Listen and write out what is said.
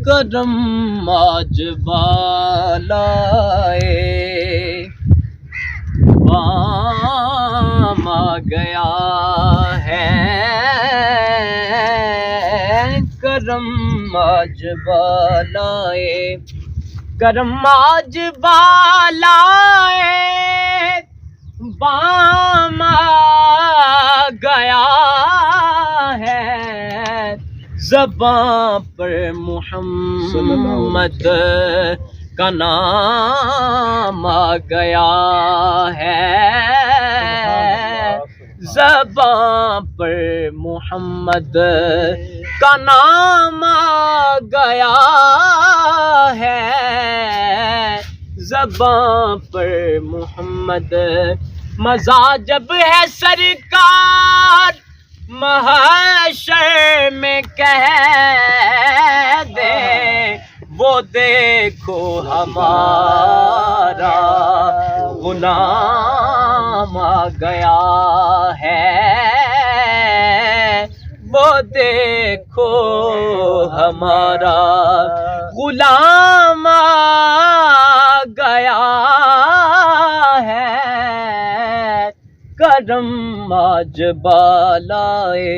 کرم آج بالائے بام آ گیا ہے، کرم آج بالائے، کرم آج بالائے بام آ گیا ہے، زباں پر محمد کا نام آ گیا ہے، زباں پر محمد کا نام آ گیا ہے، زباں پر محمد مزہ جب ہے سرکار محشر میں کہہ دے، وہ دیکھو ہمارا غلام آ گیا ہے، وہ دیکھو ہمارا غلام آ گیا ہے، کرم آج بالائے۔